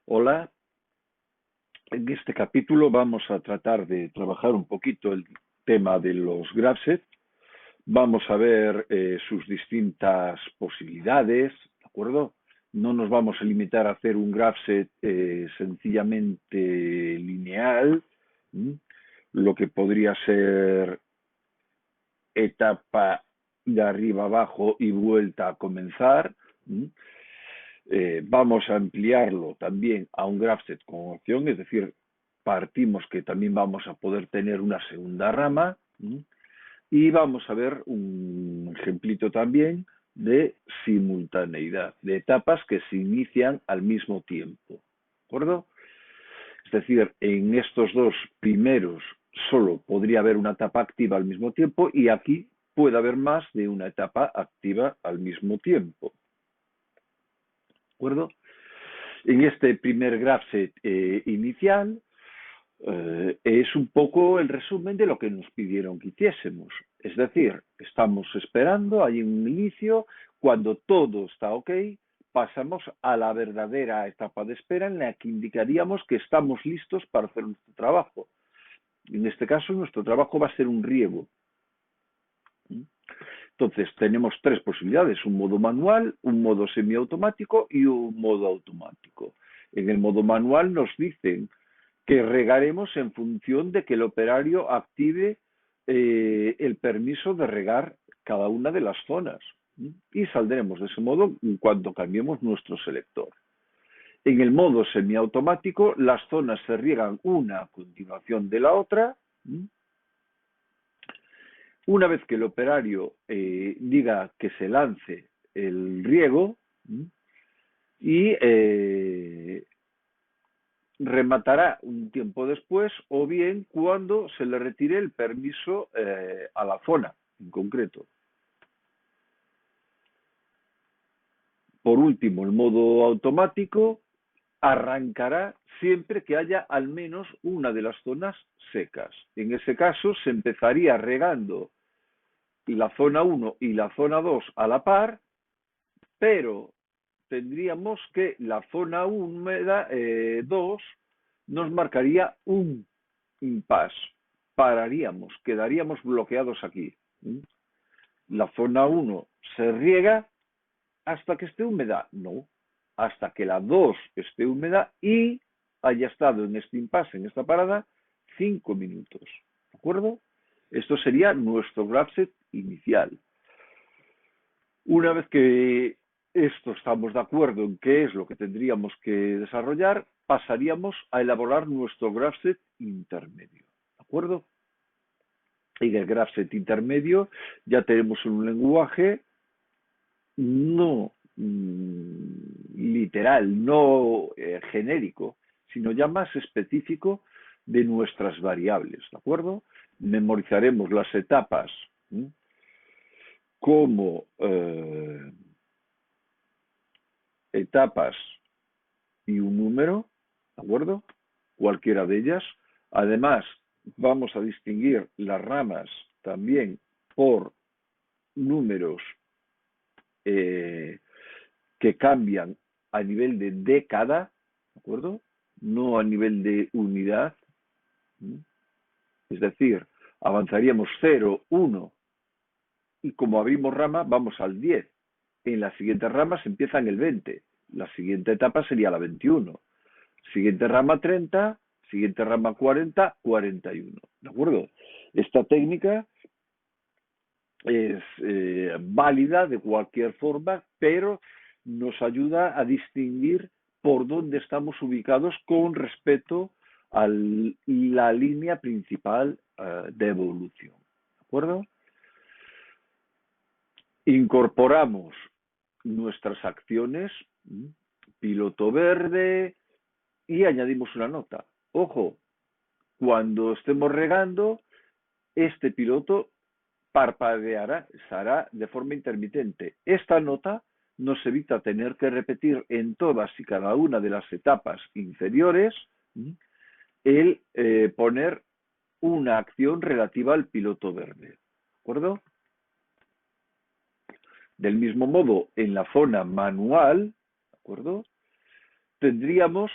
Hola, en este capítulo vamos a tratar de trabajar un poquito el tema de los graph Vamos a ver sus distintas posibilidades, ¿de acuerdo? No nos vamos a limitar a hacer un graph sencillamente lineal, ¿m? Lo que podría ser etapa de arriba abajo y vuelta a comenzar. Vamos a ampliarlo también a un graph set con opción, es decir, partimos que también vamos a poder tener una segunda rama. Y vamos a ver un ejemplito también de simultaneidad, de etapas que se inician al mismo tiempo. ¿De acuerdo? Es decir, en estos dos primeros solo podría haber una etapa activa al mismo tiempo y aquí puede haber más de una etapa activa al mismo tiempo. ¿De acuerdo? En este primer graph set inicial es un poco el resumen de lo que nos pidieron que hiciésemos. Es decir, estamos esperando, hay un inicio, cuando todo está ok, pasamos a la verdadera etapa de espera en la que indicaríamos que estamos listos para hacer nuestro trabajo. En este caso, nuestro trabajo va a ser un riego. Entonces, tenemos tres posibilidades, un modo manual, un modo semiautomático y un modo automático. En el modo manual nos dicen que regaremos en función de que el operario active el permiso de regar cada una de las zonas. Y saldremos de ese modo cuando cambiemos nuestro selector. En el modo semiautomático, las zonas se riegan una a continuación de la otra. Una vez que el operario diga que se lance el riego y rematará un tiempo después o bien cuando se le retire el permiso a la zona en concreto. Por último, el modo automático arrancará siempre que haya al menos una de las zonas secas. En ese caso, se empezaría regando la zona 1 y la zona 2 a la par, pero tendríamos que la zona húmeda 2 nos marcaría un impasse. Pararíamos, quedaríamos bloqueados aquí. La zona 1 se riega hasta que esté húmeda. No, hasta que la 2 esté húmeda y haya estado en este impasse, en esta parada, 5 minutos. ¿De acuerdo? Esto sería nuestro graph set inicial. Una vez que esto estamos de acuerdo en qué es lo que tendríamos que desarrollar, pasaríamos a elaborar nuestro graph set intermedio. ¿De acuerdo? En el graph set intermedio ya tenemos un lenguaje no literal, no genérico, sino ya más específico de nuestras variables, ¿de acuerdo? Memorizaremos las etapas como etapas y un número, ¿de acuerdo? Cualquiera de ellas. Además, vamos a distinguir las ramas también por números que cambian a nivel de década, ¿de acuerdo? No a nivel de unidad. Es decir, avanzaríamos 0, 1 y como abrimos rama vamos al 10. En las siguientes ramas empieza en el 20. La siguiente etapa sería la 21. Siguiente rama 30, siguiente rama 40, 41. ¿De acuerdo? Esta técnica es válida de cualquier forma, pero nos ayuda a distinguir por dónde estamos ubicados con respecto a la línea principal de evolución. ¿De acuerdo? Incorporamos nuestras acciones, piloto verde, y añadimos una nota. Ojo, cuando estemos regando, este piloto parpadeará, se hará de forma intermitente. Esta nota nos evita tener que repetir en todas y cada una de las etapas inferiores el poner una acción relativa al piloto verde. ¿De acuerdo? Del mismo modo, en la zona manual, ¿de acuerdo? Tendríamos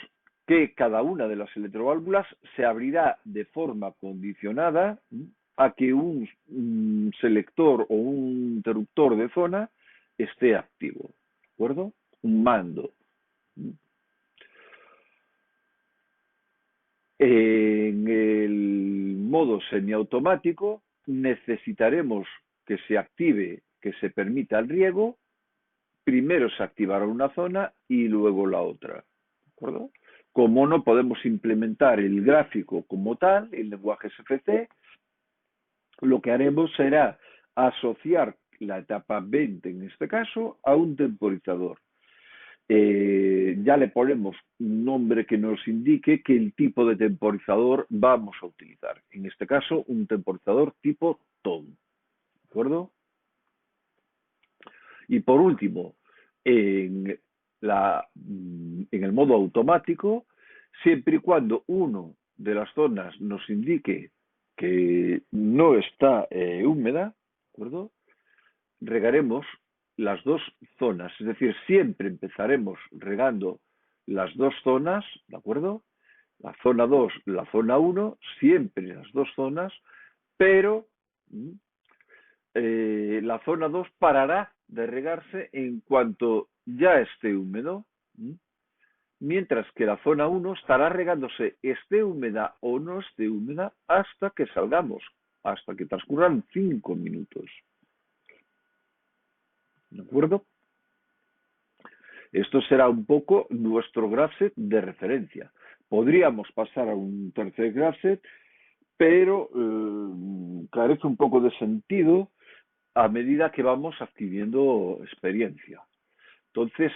que cada una de las electroválvulas se abrirá de forma condicionada a que un selector o un interruptor de zona esté activo, ¿de acuerdo? Un mando. En el modo semiautomático necesitaremos que se active, que se permita el riego. Primero se activará una zona y luego la otra, ¿de acuerdo? Como no podemos implementar el gráfico como tal, el lenguaje SFC, lo que haremos será asociar la etapa 20, en este caso, a un temporizador. Ya le ponemos un nombre que nos indique qué el tipo de temporizador vamos a utilizar. En este caso, un temporizador tipo TON. ¿De acuerdo? Y por último, en el modo automático, siempre y cuando uno de las zonas nos indique que no está húmeda, ¿de acuerdo? Regaremos las dos zonas, es decir, siempre empezaremos regando las dos zonas, ¿de acuerdo? La zona 2, la zona 1, siempre las dos zonas, pero la zona 2 parará de regarse en cuanto ya esté húmedo, mientras que la zona 1 estará regándose, esté húmeda o no esté húmeda, hasta que salgamos, hasta que transcurran 5 minutos. ¿De acuerdo? Esto será un poco nuestro graph de referencia. Podríamos pasar a un tercer graph, pero carece un poco de sentido a medida que vamos adquiriendo experiencia. Entonces,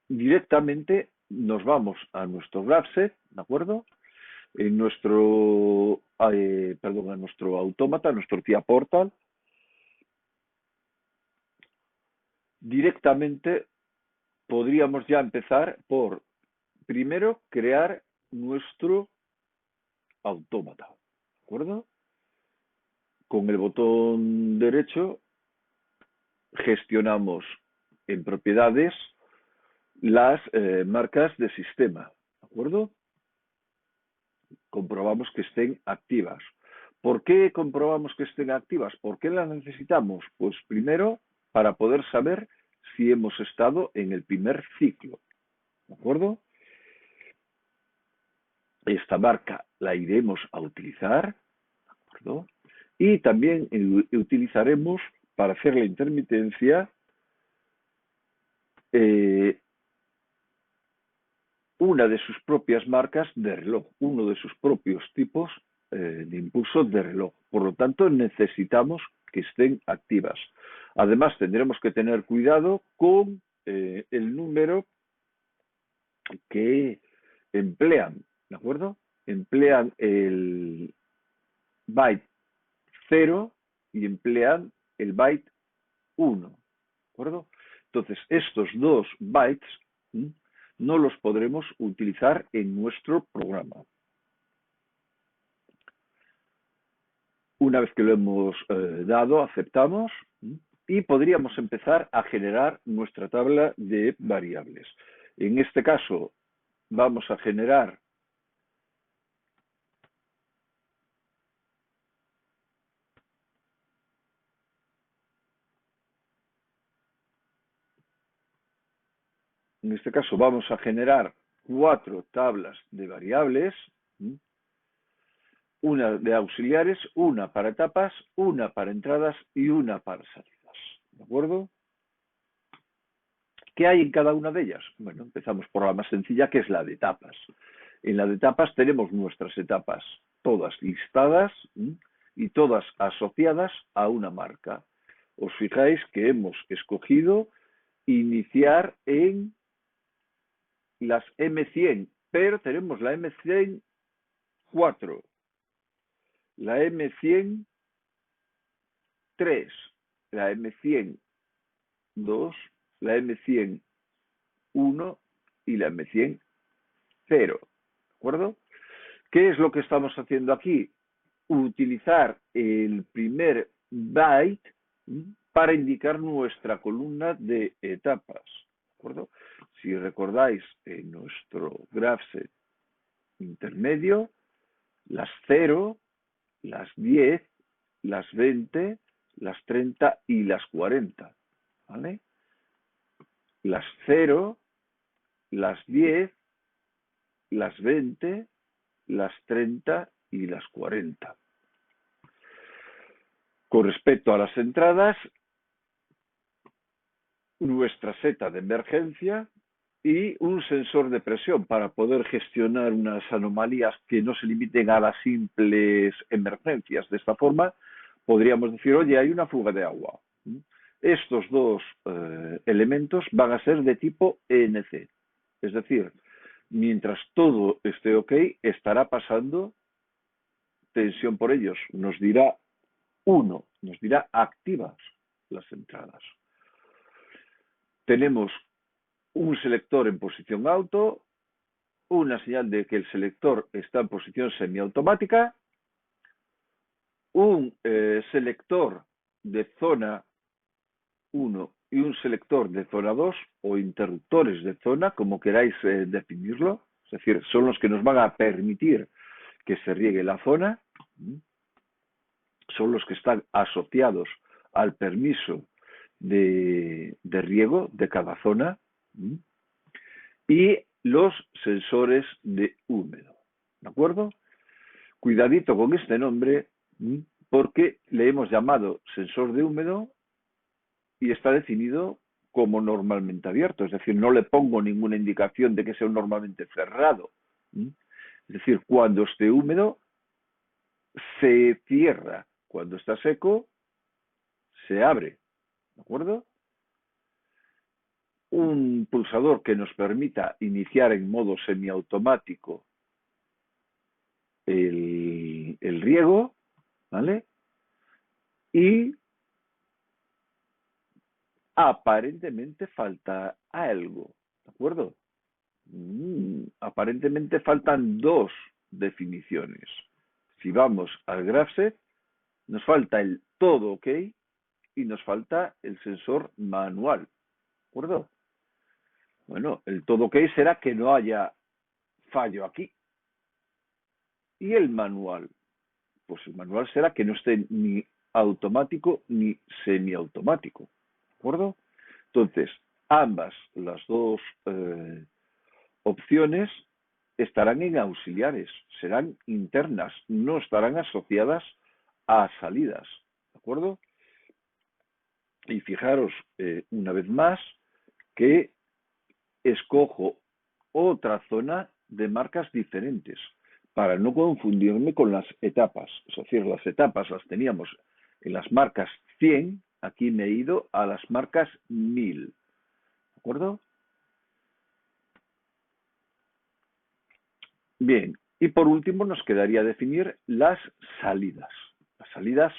directamente nos vamos a nuestro graph, ¿de acuerdo? En nuestro, a nuestro autómata, nuestro TIA Portal. Directamente podríamos ya empezar por, primero, crear nuestro autómata, ¿de acuerdo? Con el botón derecho gestionamos en propiedades las marcas de sistema, ¿de acuerdo? Comprobamos que estén activas. ¿Por qué comprobamos que estén activas? ¿Por qué las necesitamos? Pues primero, para poder saber si hemos estado en el primer ciclo, ¿de acuerdo? Esta marca la iremos a utilizar, ¿de acuerdo? Y también utilizaremos para hacer la intermitencia una de sus propias marcas de reloj, uno de sus propios tipos de impulso de reloj. Por lo tanto, necesitamos que estén activas. Además, tendremos que tener cuidado con el número que emplean, ¿de acuerdo? Emplean el byte 0 y emplean el byte 1, ¿de acuerdo? Entonces, estos dos bytes no los podremos utilizar en nuestro programa. Una vez que lo hemos dado, aceptamos y podríamos empezar a generar nuestra tabla de variables. En este caso, vamos a generar cuatro tablas de variables, una de auxiliares, una para etapas, una para entradas y una para salidas. ¿De acuerdo? ¿Qué hay en cada una de ellas? Bueno, empezamos por la más sencilla, que es la de etapas. En la de etapas tenemos nuestras etapas todas listadas y todas asociadas a una marca. Os fijáis que hemos escogido iniciar en las M100, pero tenemos la M100 4, la M100 3, la M100 2, la M100 1 y la M100 0. ¿De acuerdo? ¿Qué es lo que estamos haciendo aquí? Utilizar el primer byte para indicar nuestra columna de etapas. ¿De acuerdo? Si recordáis en nuestro graph intermedio, las 0, las 10, las 20, las 30 y las 40, ¿vale? Las 0, las 10, las 20, las 30 y las 40. Con respecto a las entradas, nuestra seta de emergencia y un sensor de presión para poder gestionar unas anomalías que no se limiten a las simples emergencias. De esta forma, podríamos decir, oye, hay una fuga de agua. Estos dos elementos van a ser de tipo ENC. Es decir, mientras todo esté ok, estará pasando tensión por ellos. Nos dirá nos dirá activas las entradas. Tenemos un selector en posición auto, una señal de que el selector está en posición semiautomática, un selector de zona 1 y un selector de zona 2 o interruptores de zona, como queráis definirlo, es decir, son los que nos van a permitir que se riegue la zona, son los que están asociados al permiso de riego de cada zona, y los sensores de húmedo, ¿de acuerdo? Cuidadito con este nombre, porque le hemos llamado sensor de húmedo y está definido como normalmente abierto, es decir, no le pongo ninguna indicación de que sea normalmente cerrado. Es decir, cuando esté húmedo, se cierra, cuando está seco, se abre, ¿de acuerdo? Un pulsador que nos permita iniciar en modo semiautomático el riego, ¿vale? Y aparentemente falta algo, ¿de acuerdo? Aparentemente faltan dos definiciones. Si vamos al GraphSet, nos falta el todo ok y nos falta el sensor manual, ¿de acuerdo? Bueno, el todo ok será que no haya fallo aquí. Y el manual, pues el manual será que no esté ni automático ni semiautomático, ¿de acuerdo? Entonces, ambas, las dos opciones, estarán en auxiliares, serán internas, no estarán asociadas a salidas, ¿de acuerdo? Y fijaros una vez más que escojo otra zona de marcas diferentes para no confundirme con las etapas. Es decir, las etapas las teníamos en las marcas 100, aquí me he ido a las marcas 1000, ¿de acuerdo? Bien, y por último nos quedaría definir las salidas. Las salidas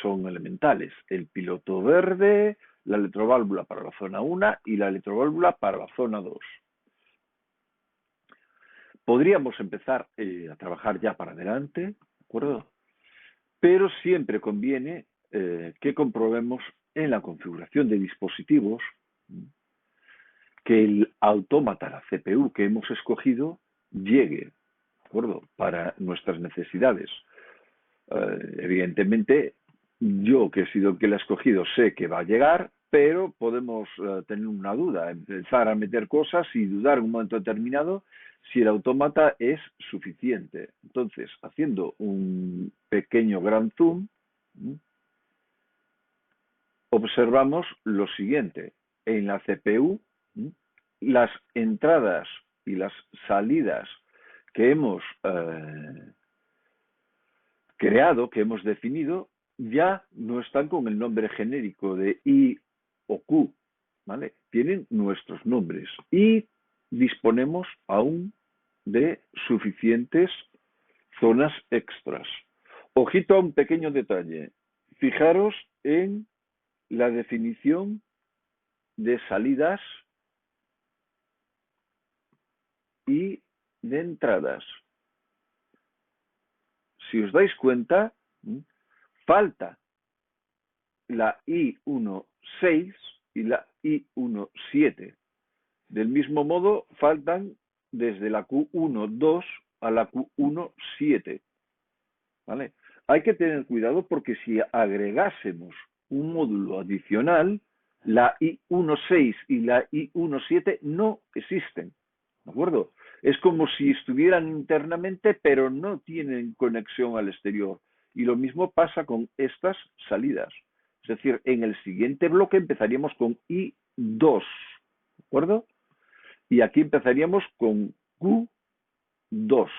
son elementales. El piloto verde, la electroválvula para la zona 1 y la electroválvula para la zona 2. Podríamos empezar a trabajar ya para adelante, ¿de acuerdo? Pero siempre conviene que comprobemos en la configuración de dispositivos que el autómata, la CPU que hemos escogido, llegue, ¿de acuerdo? Para nuestras necesidades. Evidentemente, yo que he sido el que la he escogido sé que va a llegar, pero podemos tener una duda, empezar a meter cosas y dudar en un momento determinado si el autómata es suficiente. Entonces, haciendo un pequeño gran zoom, observamos lo siguiente. En la CPU, las entradas y las salidas que hemos creado, que hemos definido, ya no están con el nombre genérico de I o Q, ¿vale? Tienen nuestros nombres y disponemos aún de suficientes zonas extras. Ojito a un pequeño detalle. Fijaros en la definición de salidas y de entradas. Si os dais cuenta, falta la I16 y la I17. Del mismo modo, faltan desde la Q1,2 a la Q1,7. ¿Vale? Hay que tener cuidado porque si agregásemos un módulo adicional, la I1,6 y la I1,7 no existen. ¿De acuerdo? Es como si estuvieran internamente, pero no tienen conexión al exterior. Y lo mismo pasa con estas salidas. Es decir, en el siguiente bloque empezaríamos con I2. ¿De acuerdo? Y aquí empezaríamos con Q2.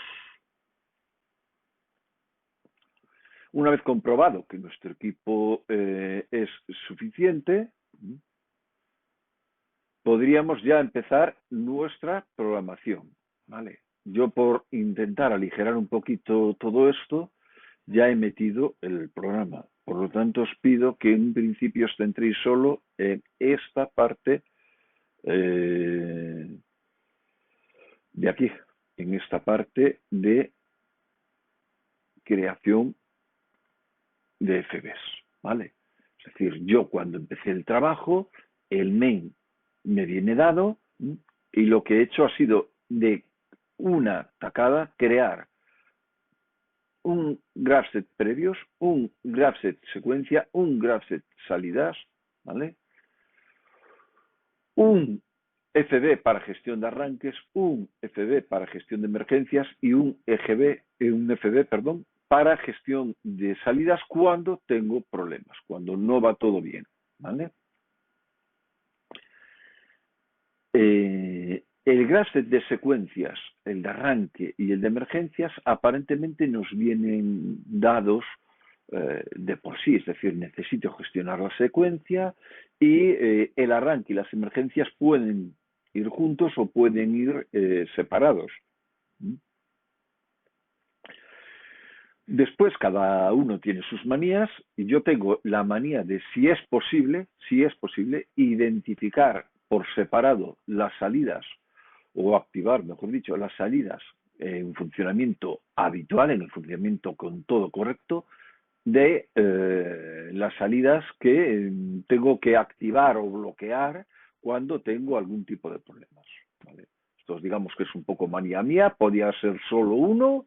Una vez comprobado que nuestro equipo es suficiente, podríamos ya empezar nuestra programación. ¿Vale? Yo, por intentar aligerar un poquito todo esto, ya he metido el programa. Por lo tanto, os pido que en principio os centréis solo en esta parte de aquí, en esta parte de creación de FBs, ¿vale? Es decir, yo cuando empecé el trabajo, el main me viene dado y lo que he hecho ha sido de una tacada crear un graph set previos, un graph set secuencia, un graph set salidas, ¿vale? Un FB para gestión de arranques, un FB para gestión de emergencias y un FB, perdón, para gestión de salidas cuando tengo problemas, cuando no va todo bien, ¿vale? El graph de secuencias, el de arranque y el de emergencias, aparentemente nos vienen dados de por sí, es decir, necesito gestionar la secuencia y el arranque y las emergencias pueden ir juntos o pueden ir separados. Después cada uno tiene sus manías y yo tengo la manía de, si es posible, identificar por separado las salidas o activar, mejor dicho, las salidas en funcionamiento habitual, en el funcionamiento con todo correcto, de las salidas que tengo que activar o bloquear cuando tengo algún tipo de problemas. ¿Vale? Esto digamos que es un poco manía mía, podría ser solo uno,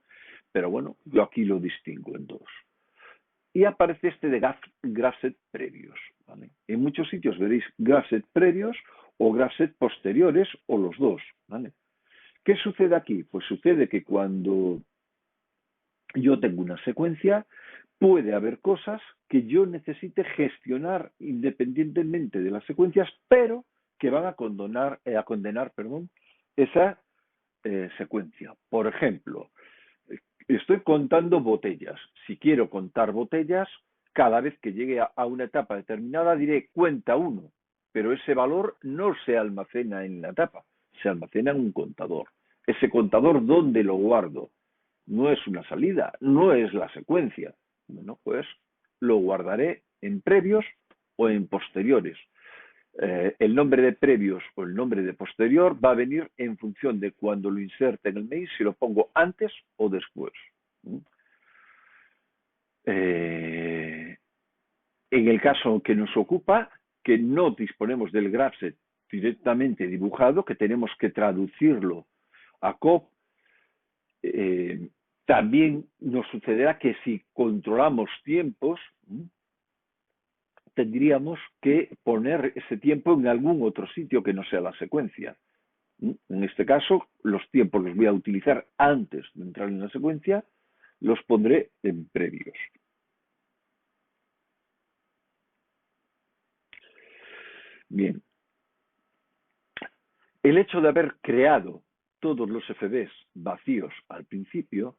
pero bueno, yo aquí lo distingo en dos. Y aparece este de graph set previos. ¿Vale? En muchos sitios veréis graph set previos o graph set posteriores o los dos. ¿Vale? ¿Qué sucede aquí? Pues sucede que cuando yo tengo una secuencia, puede haber cosas que yo necesite gestionar independientemente de las secuencias, pero que van a condenar esa secuencia. Por ejemplo, estoy contando botellas. Si quiero contar botellas, cada vez que llegue a una etapa determinada diré cuenta uno, pero ese valor no se almacena en la etapa, se almacena en un contador. Ese contador, ¿dónde lo guardo? No es una salida, no es la secuencia. Bueno, pues lo guardaré en previos o en posteriores. El nombre de previos o el nombre de posterior va a venir en función de cuando lo inserte en el mail, si lo pongo antes o después. En el caso que nos ocupa, que no disponemos del graph directamente dibujado, que tenemos que traducirlo a COP, también nos sucederá que si controlamos tiempos, tendríamos que poner ese tiempo en algún otro sitio que no sea la secuencia. En este caso, los tiempos los voy a utilizar antes de entrar en la secuencia, los pondré en previos. Bien. El hecho de haber creado todos los FBs vacíos al principio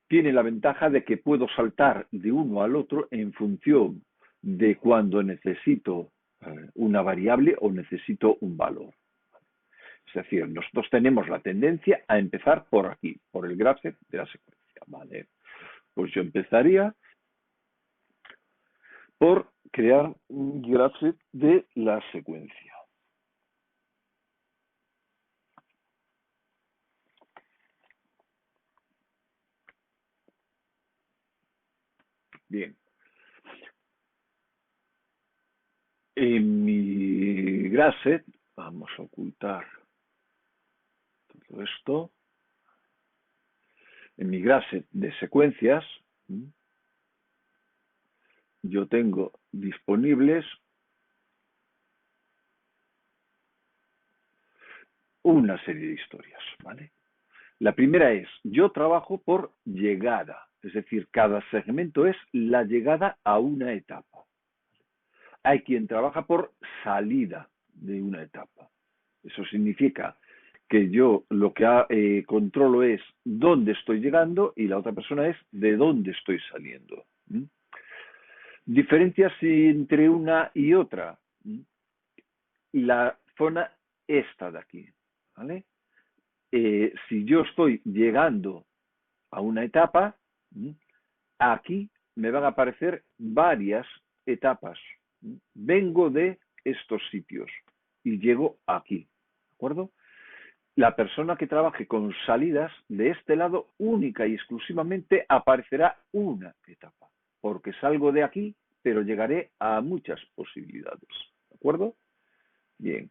tiene la ventaja de que puedo saltar de uno al otro en función de cuando necesito una variable o necesito un valor. Es decir, nosotros tenemos la tendencia a empezar por aquí, por el graph de la secuencia. ¿Vale? Pues yo empezaría por crear un graph de la secuencia. Bien. En mi graph vamos a ocultar todo esto, en mi graph de secuencias, yo tengo disponibles una serie de historias, ¿vale? La primera es, yo trabajo por llegada, es decir, cada segmento es la llegada a una etapa. Hay quien trabaja por salida de una etapa. Eso significa que yo lo que controlo es dónde estoy llegando y la otra persona es de dónde estoy saliendo. Diferencias entre una y otra. La zona esta de aquí, ¿vale? Si yo estoy llegando a una etapa, aquí me van a aparecer varias etapas. Vengo de estos sitios y llego aquí, ¿de acuerdo? La persona que trabaje con salidas de este lado única y exclusivamente aparecerá una etapa, porque salgo de aquí, pero llegaré a muchas posibilidades, ¿de acuerdo? Bien.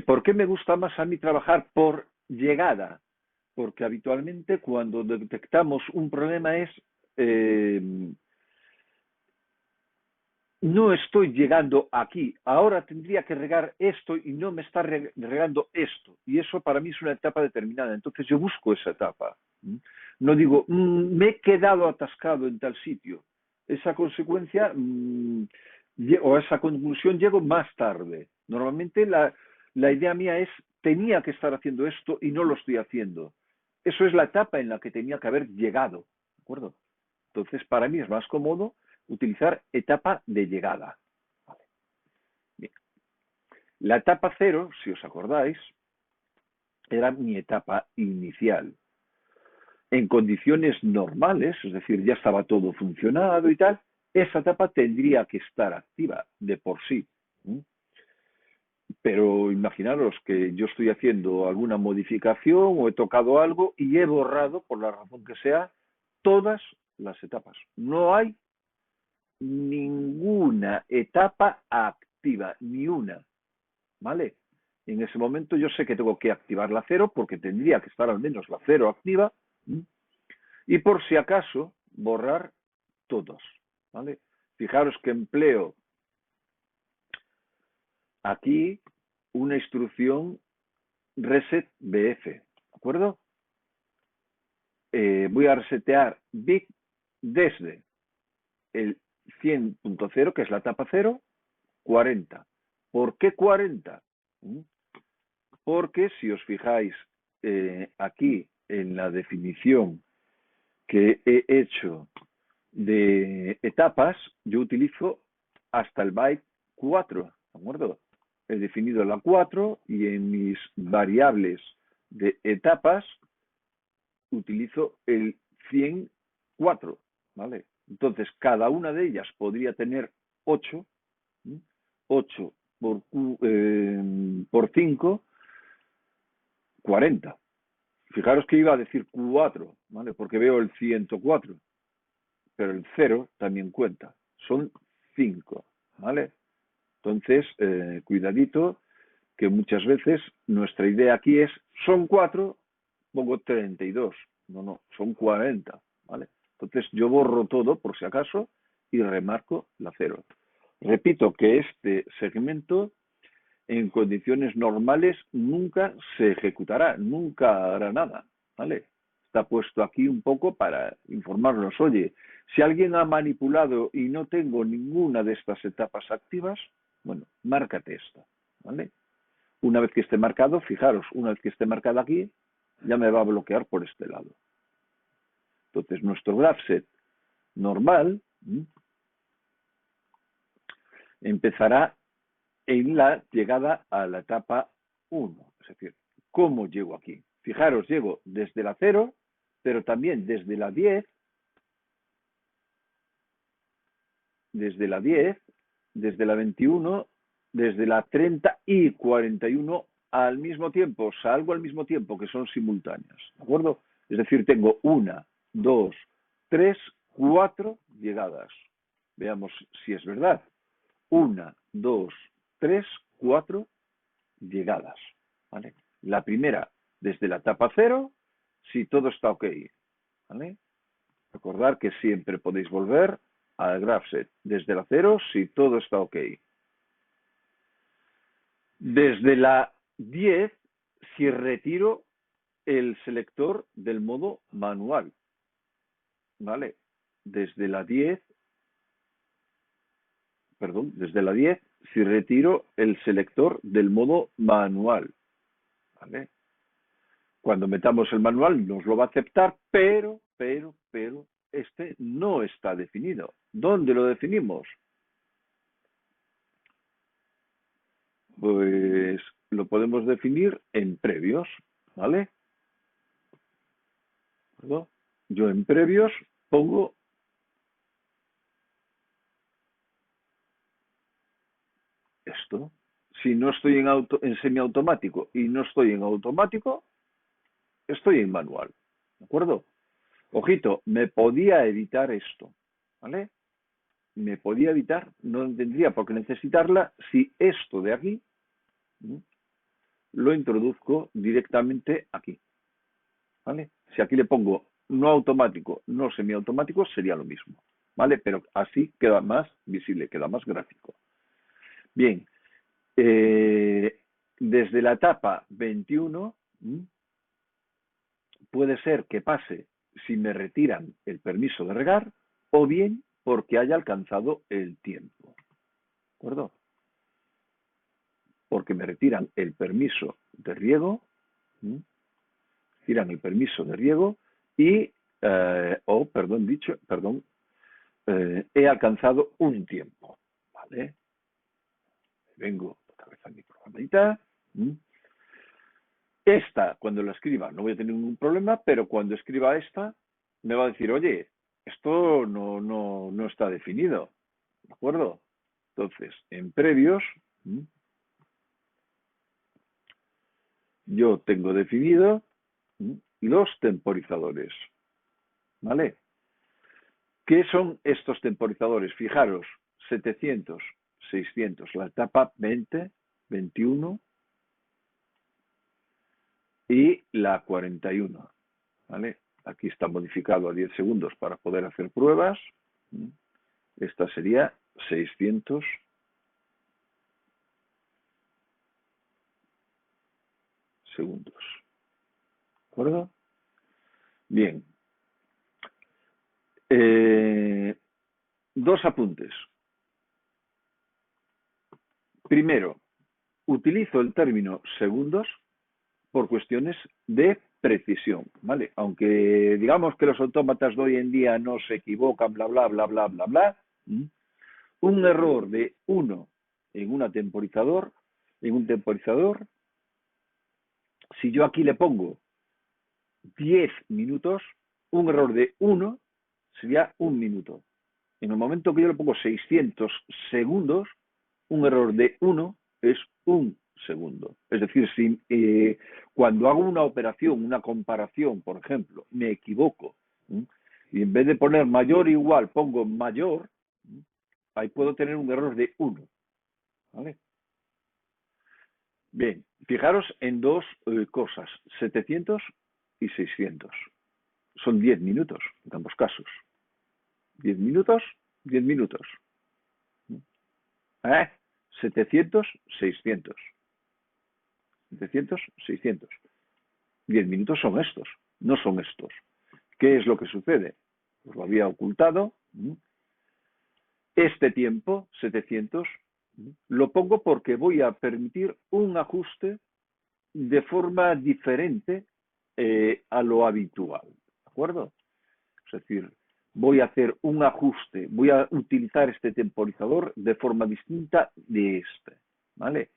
¿Por qué me gusta más a mí trabajar por llegada? Porque habitualmente cuando detectamos un problema es no estoy llegando aquí, ahora tendría que regar esto y no me está regando esto. Y eso para mí es una etapa determinada. Entonces yo busco esa etapa. No digo, me he quedado atascado en tal sitio. Esa consecuencia o esa conclusión llego más tarde. Normalmente la idea mía es, tenía que estar haciendo esto y no lo estoy haciendo. Eso es la etapa en la que tenía que haber llegado. ¿De acuerdo? Entonces para mí es más cómodo utilizar etapa de llegada. Vale. Bien. La etapa 0, si os acordáis, era mi etapa inicial. En condiciones normales, es decir, ya estaba todo funcionado y tal, esa etapa tendría que estar activa de por sí. Pero imaginaros que yo estoy haciendo alguna modificación o he tocado algo y he borrado, por la razón que sea, todas las etapas. No hay ninguna etapa activa, ni una, ¿vale? En ese momento yo sé que tengo que activar la 0 porque tendría que estar al menos la 0 activa y por si acaso borrar todos, ¿vale? Fijaros que empleo aquí una instrucción reset bf, ¿de acuerdo? Voy a resetear bit desde el 100.0, que es la etapa 0, 40. ¿Por qué 40? Porque si os fijáis aquí en la definición que he hecho de etapas, yo utilizo hasta el byte 4, ¿de acuerdo? He definido la 4 y en mis variables de etapas utilizo el 104, ¿vale? Entonces, cada una de ellas podría tener 8, 8 por 5, 40. Fijaros que iba a decir 4, ¿vale? Porque veo el 104, pero el 0 también cuenta. Son 5, ¿vale? Entonces, cuidadito, que muchas veces nuestra idea aquí es, son 4, pongo 32. No, son 40, ¿vale? Entonces yo borro todo por si acaso y remarco la 0. Repito que este segmento en condiciones normales nunca se ejecutará, nunca hará nada, ¿vale? Está puesto aquí un poco para informarnos, oye, si alguien ha manipulado y no tengo ninguna de estas etapas activas, bueno, márcate esta, ¿vale? Una vez que esté marcado, fijaros, una vez que esté marcado aquí, ya me va a bloquear por este lado. Entonces, nuestro graph set normal empezará en la llegada a la etapa 1. Es decir, ¿cómo llego aquí? Fijaros, llego desde la 0, pero también desde la 10, desde la 10, desde la 21, desde la 30 y 41 al mismo tiempo, salgo al mismo tiempo, que son simultáneas, ¿de acuerdo? Es decir, tengo 1, 2, 3, 4 llegadas. Veamos si es verdad. 1, 2, 3, 4 llegadas, ¿vale? La primera, desde la etapa 0, si todo está ok. ¿Vale? Recordar que siempre podéis volver al GraphSet desde la 0 si todo está ok. Desde la 10, si retiro el selector del modo manual. ¿Vale? Desde la 10, si retiro el selector del modo manual. ¿Vale? Cuando metamos el manual nos lo va a aceptar, pero este no está definido. ¿Dónde lo definimos? Pues lo podemos definir en previos, ¿vale? ¿No? Yo en previos pongo esto. Si no estoy en semiautomático y no estoy en automático, estoy en manual. ¿De acuerdo? Ojito, me podía editar esto, ¿vale? Me podía editar, no tendría por qué necesitarla si esto de aquí lo introduzco directamente aquí, ¿vale? Si aquí le pongo no automático, no semiautomático, sería lo mismo, ¿vale? Pero así queda más visible, queda más gráfico. Bien, desde la etapa 21 puede ser que pase si me retiran el permiso de regar o bien porque haya alcanzado el tiempo. ¿De acuerdo? Porque me retiran el permiso de riego, y, he alcanzado un tiempo. ¿Vale? Vengo otra vez a mi programita. Esta, cuando la escriba, no voy a tener ningún problema, pero cuando escriba esta, me va a decir, oye, esto no está definido. ¿De acuerdo? Entonces, en previos, yo tengo definido los temporizadores. ¿Vale? ¿Qué son estos temporizadores? Fijaros, 700, 600, la etapa 20, 21 y la 41. ¿Vale? Aquí está modificado a 10 segundos para poder hacer pruebas. Esta sería 600 segundos. ¿De acuerdo? Bien. Dos apuntes. Primero, utilizo el término segundos por cuestiones de precisión, ¿vale? Aunque digamos que los autómatas de hoy en día no se equivocan, bla, bla, bla, bla, bla, bla, un error de 1 en un temporizador, si yo aquí le pongo 10 minutos, un error de 1 sería 1 minuto. En el momento que yo le pongo 600 segundos, un error de 1 es 1 segundo. Es decir, si cuando hago una operación, una comparación, por ejemplo, me equivoco, y en vez de poner mayor o igual pongo mayor, ahí puedo tener un error de 1. ¿Vale? Bien, fijaros en dos cosas, 700 y 600. Son 10 minutos en ambos casos. 10 minutos, 10 minutos. 700, 600. 700, 600. 10 minutos son estos, no son estos. ¿Qué es lo que sucede? Pues lo había ocultado. Este tiempo, 700, lo pongo porque voy a permitir un ajuste de forma diferente a lo habitual. ¿De acuerdo? Es decir, voy a hacer un ajuste, voy a utilizar este temporizador de forma distinta de este. ¿Vale?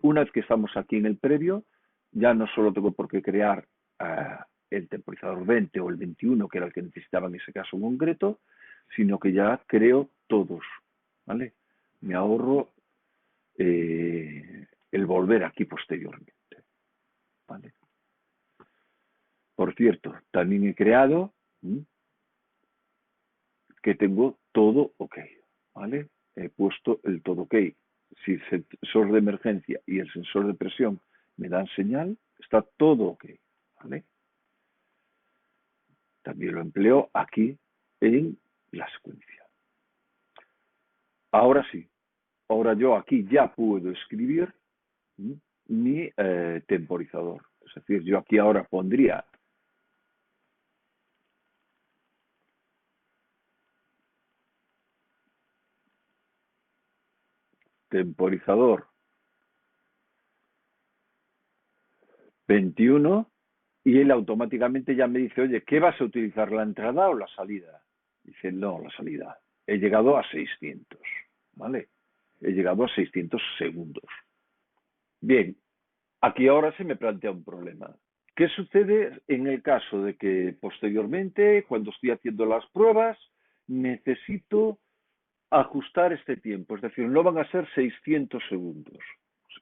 Una vez que estamos aquí en el previo, ya no solo tengo por qué crear el temporizador 20 o el 21, que era el que necesitaba en ese caso en concreto, sino que ya creo todos. ¿Vale? Me ahorro el volver aquí posteriormente. ¿Vale? Por cierto, también he creado que tengo todo ok. ¿Vale? He puesto el todo ok. Si el sensor de emergencia y el sensor de presión me dan señal, está todo ok, ¿vale? También lo empleo aquí en la secuencia. Ahora sí, ahora yo aquí ya puedo escribir mi temporizador. Es decir, yo aquí ahora pondría temporizador 21 y él automáticamente ya me dice, oye, ¿qué vas a utilizar, la entrada o la salida? Dice, no, la salida. He llegado a 600, ¿vale? He llegado a 600 segundos. Bien, aquí ahora se me plantea un problema. ¿Qué sucede en el caso de que posteriormente, cuando estoy haciendo las pruebas, necesito ajustar este tiempo? Es decir, no van a ser 600 segundos.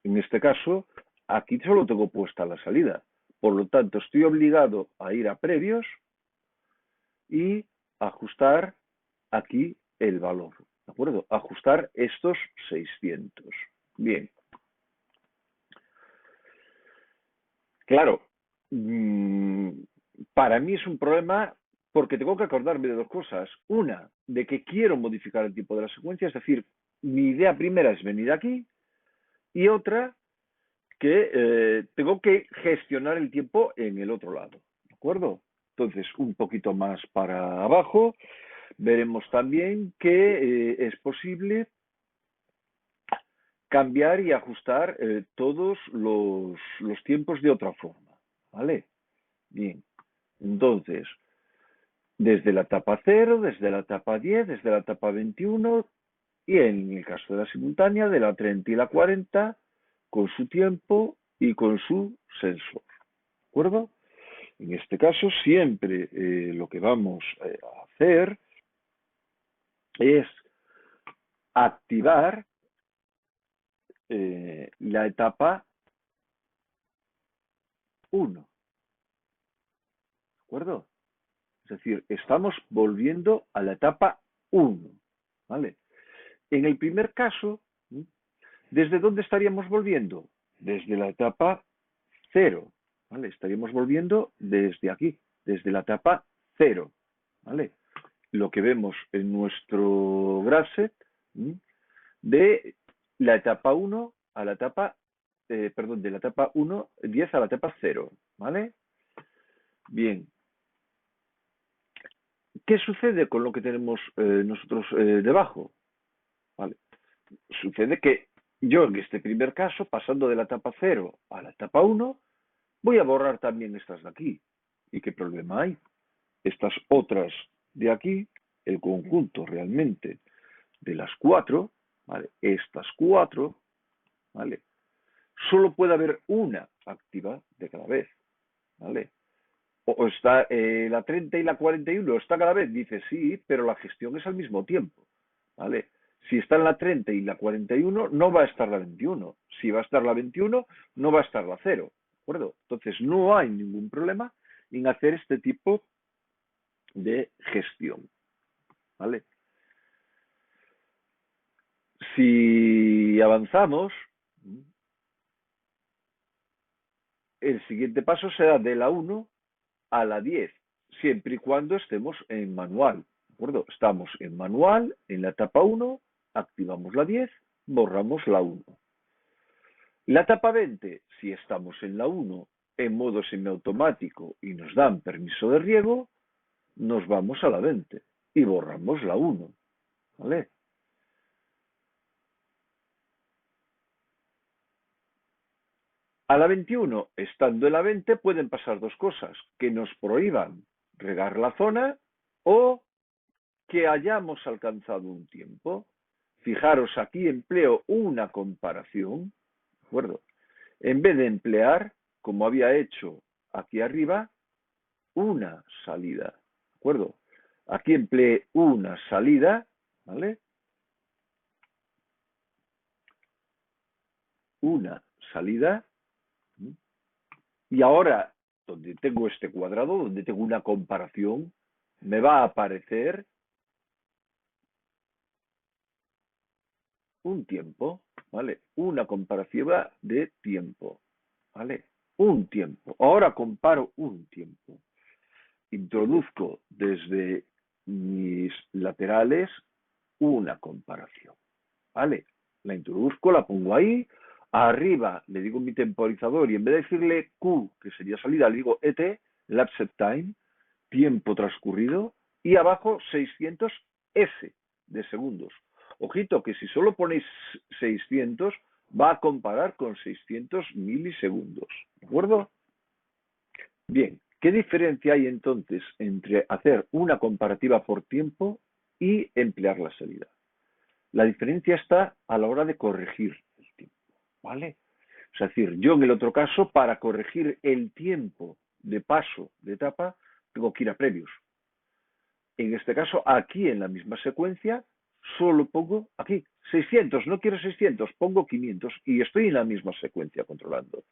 En este caso, aquí solo tengo puesta la salida. Por lo tanto, estoy obligado a ir a previos y ajustar aquí el valor. ¿De acuerdo? Ajustar estos 600. Bien. Claro, para mí es un problema porque tengo que acordarme de dos cosas. Una, de que quiero modificar el tiempo de la secuencia, es decir, mi idea primera es venir aquí, y otra, que tengo que gestionar el tiempo en el otro lado. ¿De acuerdo? Entonces, un poquito más para abajo, veremos también que es posible cambiar y ajustar todos los tiempos de otra forma. ¿Vale? Bien. Entonces, desde la etapa 0, desde la etapa 10, desde la etapa 21 y en el caso de la simultánea, de la 30 y la 40, con su tiempo y con su sensor. ¿De acuerdo? En este caso, siempre lo que vamos a hacer es activar la etapa 1. ¿De acuerdo? Es decir, estamos volviendo a la etapa 1. ¿Vale? En el primer caso, ¿desde dónde estaríamos volviendo? Desde la etapa 0. ¿Vale? Estaríamos volviendo desde aquí, desde la etapa 0. ¿Vale? Lo que vemos en nuestro graph de la etapa 1 a la etapa, perdón, de la etapa 1, 10 a la etapa 0. ¿Vale? Bien. ¿Qué sucede con lo que tenemos nosotros debajo? ¿Vale? Sucede que yo en este primer caso, pasando de la etapa 0 a la etapa 1, voy a borrar también estas de aquí. ¿Y qué problema hay? Estas otras de aquí, el conjunto realmente de las 4, ¿vale? Estas 4, ¿vale? Solo puede haber una activa de cada vez, ¿vale? O está la 30 y la 41, ¿está cada vez? Dice sí, pero la gestión es al mismo tiempo, ¿vale? Si está en la 30 y la 41, no va a estar la 21. Si va a estar la 21, no va a estar la 0, ¿de acuerdo? Entonces no hay ningún problema en hacer este tipo de gestión, ¿vale? Si avanzamos, el siguiente paso será de la 1 a la 10, siempre y cuando estemos en manual, ¿de acuerdo? Estamos en manual, en la etapa 1, activamos la 10, borramos la 1. La etapa 20, si estamos en la 1 en modo semiautomático y nos dan permiso de riego, nos vamos a la 20 y borramos la 1, ¿vale? A la 21, estando en la 20, pueden pasar dos cosas, que nos prohíban regar la zona o que hayamos alcanzado un tiempo. Fijaros, aquí empleo una comparación, ¿de acuerdo? En vez de emplear, como había hecho aquí arriba, una salida, ¿de acuerdo? Aquí empleé una salida, ¿vale? Una salida. Y ahora, donde tengo este cuadrado, donde tengo una comparación, me va a aparecer un tiempo, ¿vale? Una comparativa de tiempo. ¿vale? Un tiempo. Ahora comparo un tiempo. Introduzco desde mis laterales una comparación, ¿vale? La introduzco, la pongo ahí, arriba le digo mi temporizador y en vez de decirle Q, que sería salida, le digo ET, elapsed time, tiempo transcurrido, y abajo 600 S de segundos. Ojito que si solo ponéis 600, va a comparar con 600 milisegundos, ¿de acuerdo? Bien, ¿qué diferencia hay entonces entre hacer una comparativa por tiempo y emplear la salida? La diferencia está a la hora de corregir el tiempo, ¿vale? Es decir, yo en el otro caso, para corregir el tiempo de paso de etapa, tengo que ir a previos. En este caso, aquí en la misma secuencia, solo pongo aquí 600, no quiero 600, pongo 500 y estoy en la misma secuencia controlando.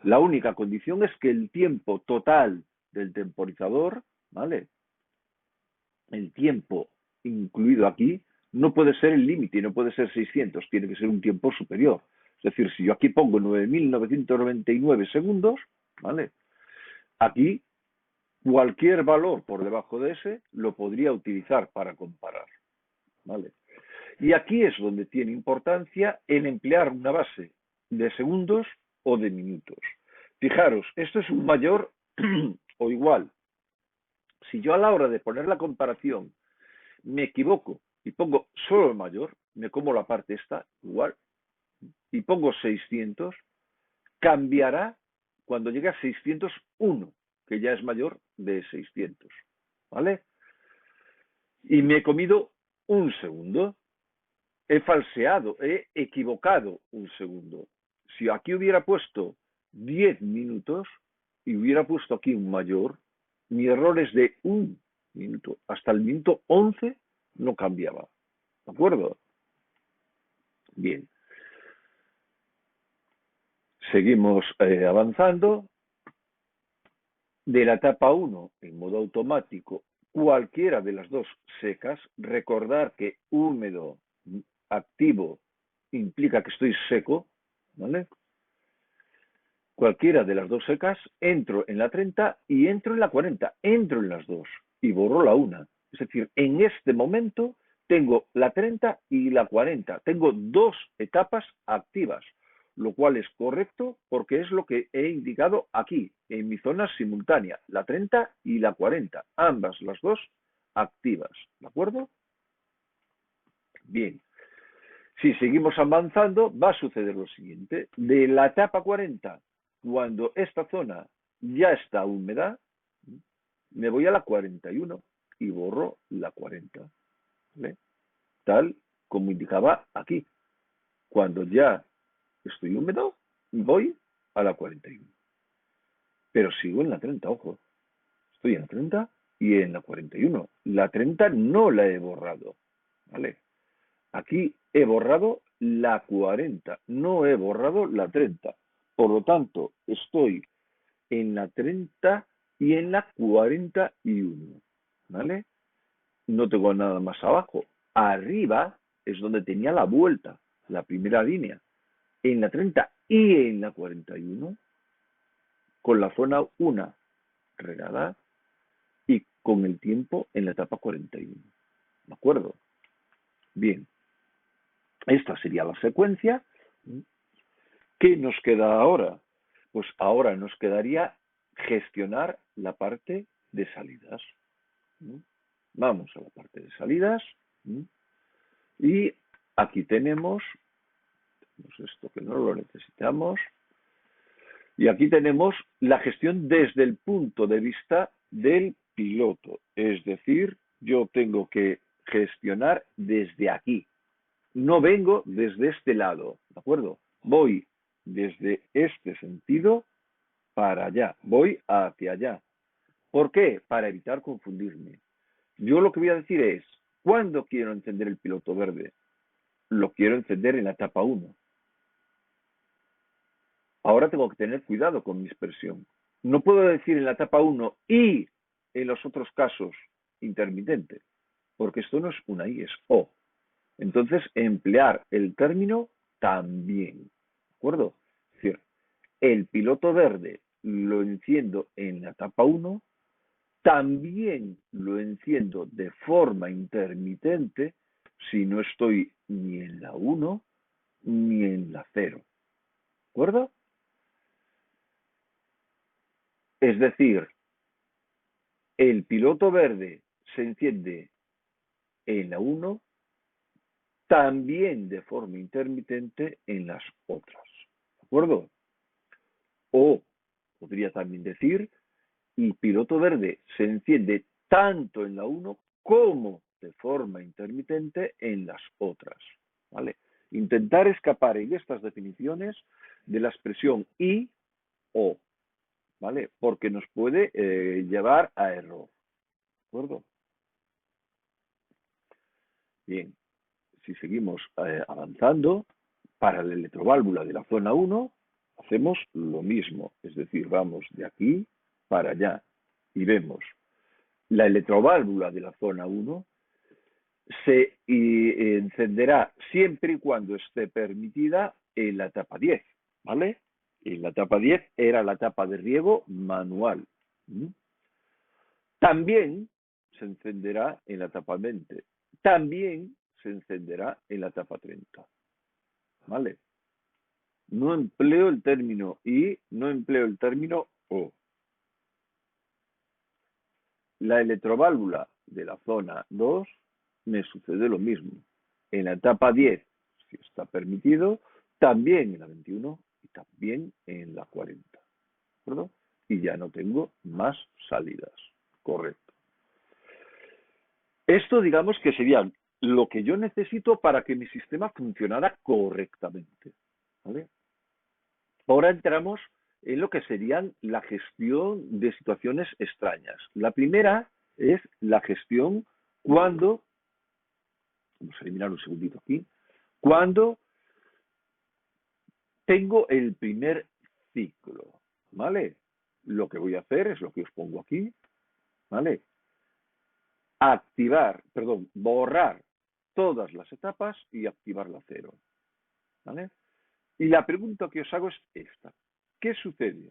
La única condición es que el tiempo total del temporizador, ¿vale? El tiempo incluido aquí no puede ser el límite, no puede ser 600, tiene que ser un tiempo superior. Es decir, si yo aquí pongo 9.999 segundos, ¿vale? Aquí cualquier valor por debajo de ese lo podría utilizar para comparar, ¿vale? Y aquí es donde tiene importancia el emplear una base de segundos o de minutos. Fijaros, esto es un mayor o igual. Si yo a la hora de poner la comparación me equivoco y pongo solo el mayor, me como la parte esta, igual, y pongo 600, cambiará cuando llegue a 601, que ya es mayor de 600, ¿vale? Y me he comido un segundo, he falseado, he equivocado un segundo. Si aquí hubiera puesto 10 minutos y hubiera puesto aquí un mayor, mi error es de un minuto. Hasta el minuto 11 no cambiaba. ¿De acuerdo? Bien. Seguimos avanzando. De la etapa 1 en modo automático, cualquiera de las dos secas, recordar que húmedo activo implica que estoy seco, ¿vale? Cualquiera de las dos secas, entro en la 30 y entro en la 40, entro en las dos y borro la una. Es decir, en este momento tengo la 30 y la 40, tengo dos etapas activas, lo cual es correcto porque es lo que he indicado aquí, en mi zona simultánea, la 30 y la 40, ambas las dos activas, ¿de acuerdo? Bien, si seguimos avanzando, va a suceder lo siguiente. De la etapa 40, cuando esta zona ya está húmeda, me voy a la 41 y borro la 40, ¿vale? Tal como indicaba aquí. Cuando ya estoy húmedo, voy a la 41. Pero sigo en la 30, ojo. Estoy en la 30 y en la 41. La 30 no la he borrado, ¿vale? Aquí he borrado la 40, no he borrado la 30. Por lo tanto, estoy en la 30 y en la 41, ¿vale? No tengo nada más abajo. Arriba es donde tenía la vuelta, la primera línea. En la 30 y en la 41, con la zona 1 regada y con el tiempo en la etapa 41. ¿De acuerdo? Bien. Esta sería la secuencia. ¿Qué nos queda ahora? Pues ahora nos quedaría gestionar la parte de salidas. Vamos a la parte de salidas. Y aquí tenemos esto que no lo necesitamos. Y aquí tenemos la gestión desde el punto de vista del piloto. Es decir, yo tengo que gestionar desde aquí. No vengo desde este lado, ¿de acuerdo? Voy desde este sentido para allá, voy hacia allá. ¿Por qué? Para evitar confundirme. Yo lo que voy a decir es, ¿cuándo quiero encender el piloto verde? Lo quiero encender en la etapa 1. Ahora tengo que tener cuidado con mi expresión. No puedo decir en la etapa 1 y en los otros casos intermitente, porque esto no es una I, es O. Entonces, emplear el término también. ¿De acuerdo? Es decir, el piloto verde lo enciendo en la etapa 1, también lo enciendo de forma intermitente si no estoy ni en la 1 ni en la 0. ¿De acuerdo? Es decir, el piloto verde se enciende en la 1, también de forma intermitente en las otras. ¿De acuerdo? O podría también decir, el piloto verde se enciende tanto en la 1 como de forma intermitente en las otras. ¿Vale? Intentar escapar en estas definiciones de la expresión y o, ¿vale? Porque nos puede llevar a error. ¿De acuerdo? Bien, si seguimos avanzando, para la electroválvula de la zona 1, hacemos lo mismo, es decir, vamos de aquí para allá y vemos la electroválvula de la zona 1 se encenderá siempre y cuando esté permitida en la etapa 10, ¿vale? En la etapa 10 era la etapa de riego manual. También se encenderá en la etapa 20. También se encenderá en la etapa 30. ¿Vale? No empleo el término y, no empleo el término o. La electroválvula de la zona 2 me sucede lo mismo. En la etapa 10, si está permitido, también en la 21 y también en la 40. ¿De acuerdo? Y ya no tengo más salidas. Correcto. Esto digamos que sería lo que yo necesito para que mi sistema funcionara correctamente. ¿Vale? Ahora entramos en lo que serían la gestión de situaciones extrañas. La primera es la gestión cuando, vamos a eliminar un segundito aquí, cuando tengo el primer ciclo, ¿vale? Lo que voy a hacer es lo que os pongo aquí, ¿vale? Borrar todas las etapas y activar la 0, ¿vale? Y la pregunta que os hago es esta. ¿Qué sucede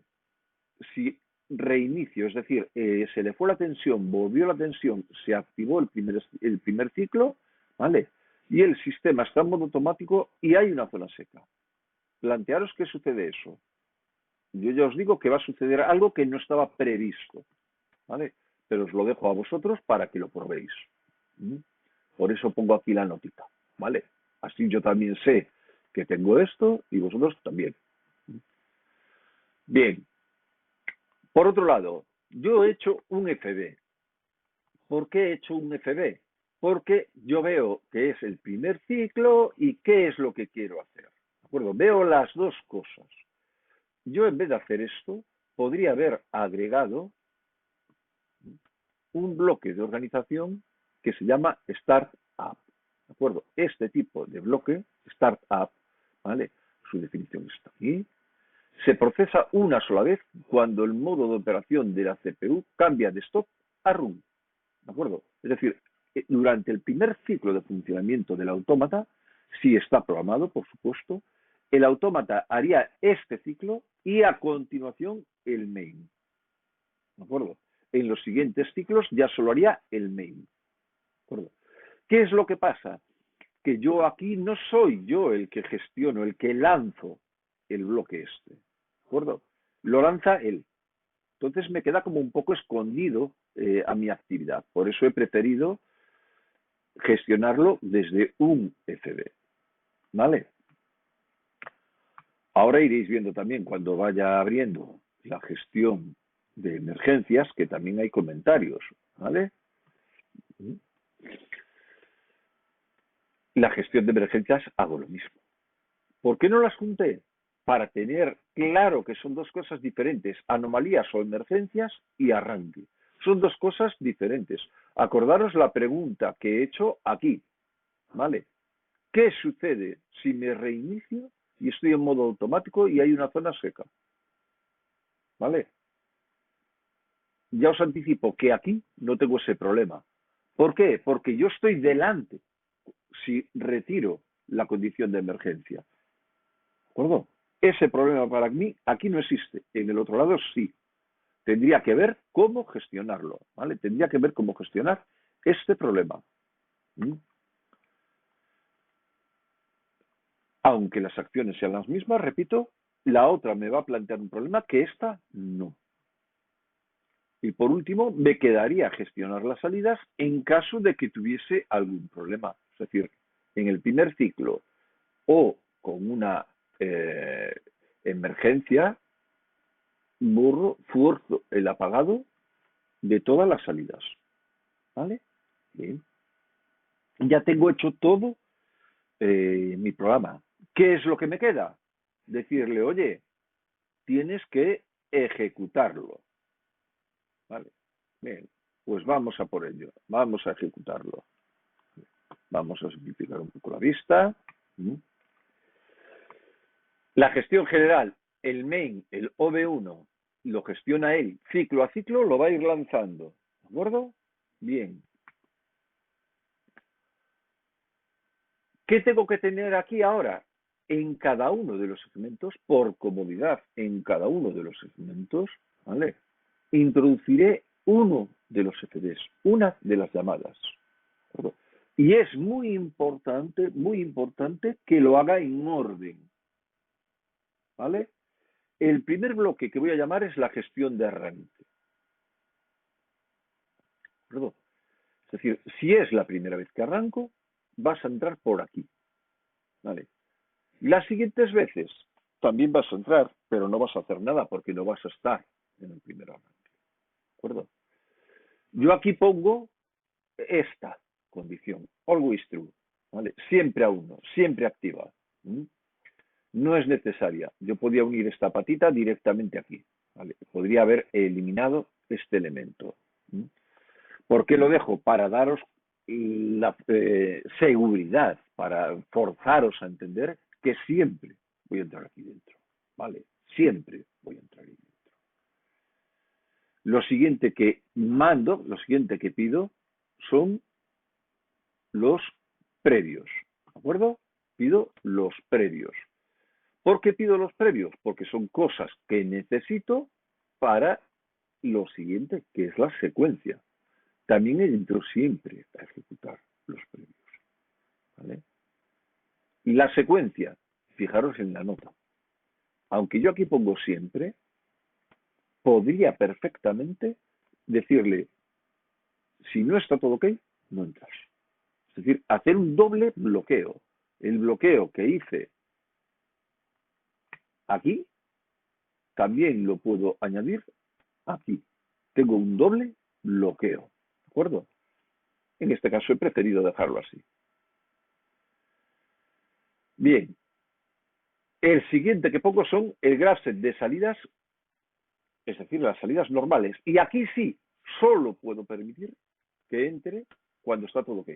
si reinicio, es decir, se le fue la tensión, volvió la tensión, se activó el primer ciclo, ¿vale? Y el sistema está en modo automático y hay una zona seca? Plantearos qué sucede eso. Yo ya os digo que va a suceder algo que no estaba previsto, ¿vale? Pero os lo dejo a vosotros para que lo probéis. Por eso pongo aquí la notita, ¿vale? Así yo también sé que tengo esto y vosotros también. Bien. Por otro lado, yo he hecho un FB. ¿Por qué he hecho un FB? Porque yo veo que es el primer ciclo y qué es lo que quiero hacer. ¿De acuerdo? Veo las dos cosas. Yo en vez de hacer esto, podría haber agregado un bloque de organización que se llama Startup. ¿De acuerdo? Este tipo de bloque, Startup, ¿vale? Su definición está aquí. Se procesa una sola vez cuando el modo de operación de la CPU cambia de stop a run. ¿De acuerdo? Es decir, durante el primer ciclo de funcionamiento del autómata, si está programado, por supuesto, el autómata haría este ciclo y a continuación el main. ¿De acuerdo? En los siguientes ciclos ya solo haría el main. ¿De acuerdo? ¿Qué es lo que pasa? Que yo aquí no soy yo el que gestiono, el que lanzo el bloque este. ¿De acuerdo? Lo lanza él. Entonces me queda como un poco escondido a mi actividad. Por eso he preferido gestionarlo desde un FB. ¿Vale? Ahora iréis viendo también cuando vaya abriendo la gestión de emergencias que también hay comentarios. ¿Vale? La gestión de emergencias hago lo mismo. ¿Por qué no las junté? Para tener claro que son dos cosas diferentes, anomalías o emergencias y arranque. Son dos cosas diferentes. Acordaros la pregunta que he hecho aquí, ¿vale? ¿Qué sucede si me reinicio y estoy en modo automático y hay una zona seca? ¿Vale? Ya os anticipo que aquí no tengo ese problema. ¿Por qué? Porque yo estoy delante si retiro la condición de emergencia. ¿De acuerdo? Ese problema para mí aquí no existe, en el otro lado sí. Tendría que ver cómo gestionarlo, ¿vale? Tendría que ver cómo gestionar este problema. ¿Mm? Aunque las acciones sean las mismas, repito, la otra me va a plantear un problema que esta no. Y por último, me quedaría gestionar las salidas en caso de que tuviese algún problema. Es decir, en el primer ciclo o con una emergencia, fuerzo el apagado de todas las salidas. ¿Vale? Bien. Ya tengo hecho todo mi programa. ¿Qué es lo que me queda? Decirle, oye, tienes que ejecutarlo. ¿Vale? Bien, pues vamos a por ello. Vamos a ejecutarlo. Vamos a simplificar un poco la vista. La gestión general, el main, el OV1, lo gestiona él ciclo a ciclo, lo va a ir lanzando. ¿De acuerdo? Bien. ¿Qué tengo que tener aquí ahora? En cada uno de los segmentos, por comodidad, en cada uno de los segmentos, ¿vale? Introduciré uno de los FDs, una de las llamadas. ¿De acuerdo? Y es muy importante que lo haga en orden. ¿Vale? El primer bloque que voy a llamar es la gestión de arranque. ¿De acuerdo? Es decir, si es la primera vez que arranco, vas a entrar por aquí. ¿Vale? Las siguientes veces también vas a entrar, pero no vas a hacer nada porque no vas a estar en el primer arranque. ¿De acuerdo? Yo aquí pongo esta condición, always true. ¿Vale? Siempre a uno, siempre activa. ¿Mm? No es necesaria. Yo podía unir esta patita directamente aquí. ¿Vale? Podría haber eliminado este elemento. ¿Mm? ¿Por qué lo dejo? Para daros la seguridad, para forzaros a entender que siempre voy a entrar aquí dentro. ¿Vale? Siempre voy a entrar ahí dentro. Lo siguiente que mando, lo siguiente que pido son los previos. ¿De acuerdo? Pido los previos. ¿Por qué pido los previos? Porque son cosas que necesito para lo siguiente, que es la secuencia. También entro siempre a ejecutar los previos. ¿Vale? Y la secuencia, fijaros en la nota. Aunque yo aquí pongo siempre, podría perfectamente decirle, si no está todo ok, no entras. Es decir, hacer un doble bloqueo. El bloqueo que hice aquí, también lo puedo añadir aquí. Tengo un doble bloqueo. ¿De acuerdo? En este caso he preferido dejarlo así. Bien. El siguiente que pongo son el graph set de salidas, es decir, las salidas normales. Y aquí sí, solo puedo permitir que entre cuando está todo ok.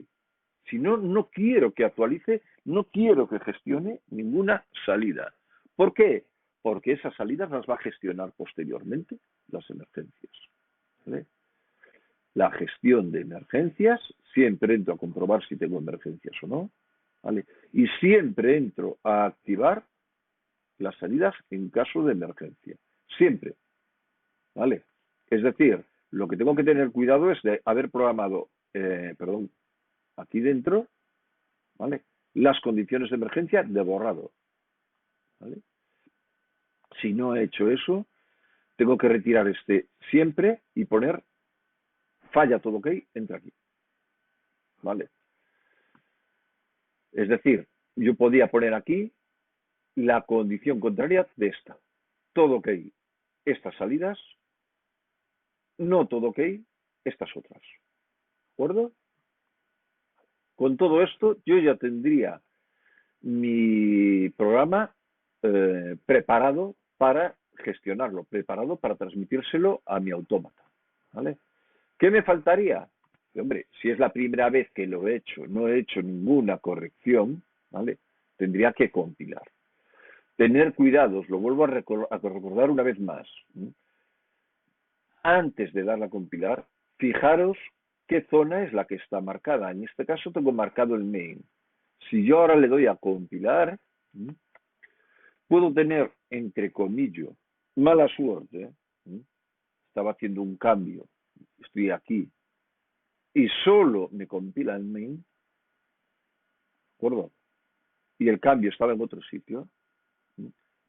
Si no, no quiero que actualice, no quiero que gestione ninguna salida. ¿Por qué? Porque esas salidas las va a gestionar posteriormente las emergencias. ¿Vale? La gestión de emergencias, siempre entro a comprobar si tengo emergencias o no. ¿Vale? Y siempre entro a activar las salidas en caso de emergencia. Siempre. ¿Vale? Es decir, lo que tengo que tener cuidado es de haber programado, aquí dentro, ¿vale? Las condiciones de emergencia de borrado. ¿Vale? Si no he hecho eso, tengo que retirar este siempre y poner falla todo ok, entra aquí. ¿Vale? Es decir, yo podía poner aquí la condición contraria de esta. Todo ok, estas salidas, no todo ok, estas otras. ¿De acuerdo? Con todo esto, yo ya tendría mi programa preparado para gestionarlo, preparado para transmitírselo a mi autómata. ¿Vale? ¿Qué me faltaría? Hombre, si es la primera vez que lo he hecho, no he hecho ninguna corrección, ¿vale? Tendría que compilar. Tener cuidado, os lo vuelvo a recordar una vez más. Antes de darle a compilar, fijaros qué zona es la que está marcada. En este caso tengo marcado el main. Si yo ahora le doy a compilar, Puedo tener, entre comillas, mala suerte. Estaba haciendo un cambio, estoy aquí, y solo me compila el main, ¿de acuerdo? Y el cambio estaba en otro sitio.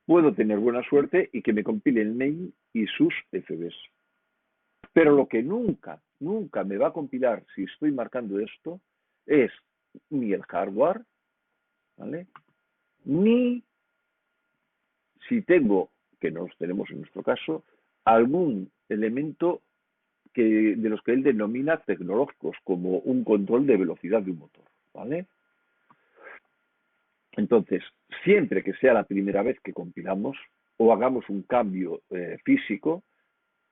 Puedo tener buena suerte y que me compile el main y sus FBs. Pero lo que nunca me va a compilar si estoy marcando esto es ni el hardware, ¿vale? Ni si tengo, que no los tenemos en nuestro caso, algún elemento de los que él denomina tecnológicos, como un control de velocidad de un motor, ¿vale? Entonces, siempre que sea la primera vez que compilamos o hagamos un cambio físico,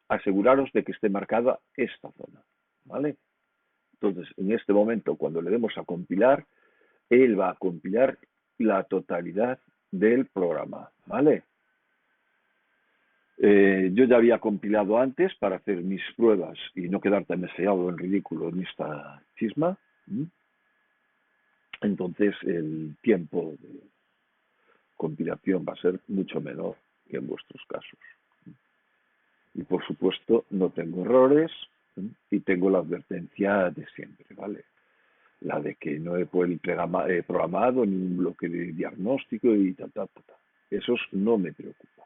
aseguraros de que esté marcada esta zona, ¿vale? Entonces, en este momento, cuando le demos a compilar, él va a compilar la totalidad del programa, ¿vale? Yo ya había compilado antes para hacer mis pruebas y no quedar tan meseado en ridículo en esta chisma. Entonces, el tiempo de compilación va a ser mucho menor que en vuestros casos. Y por supuesto, no tengo errores y tengo la advertencia de siempre, ¿vale? La de que no he programado ni un bloque de diagnóstico y ta. Esos no me preocupa.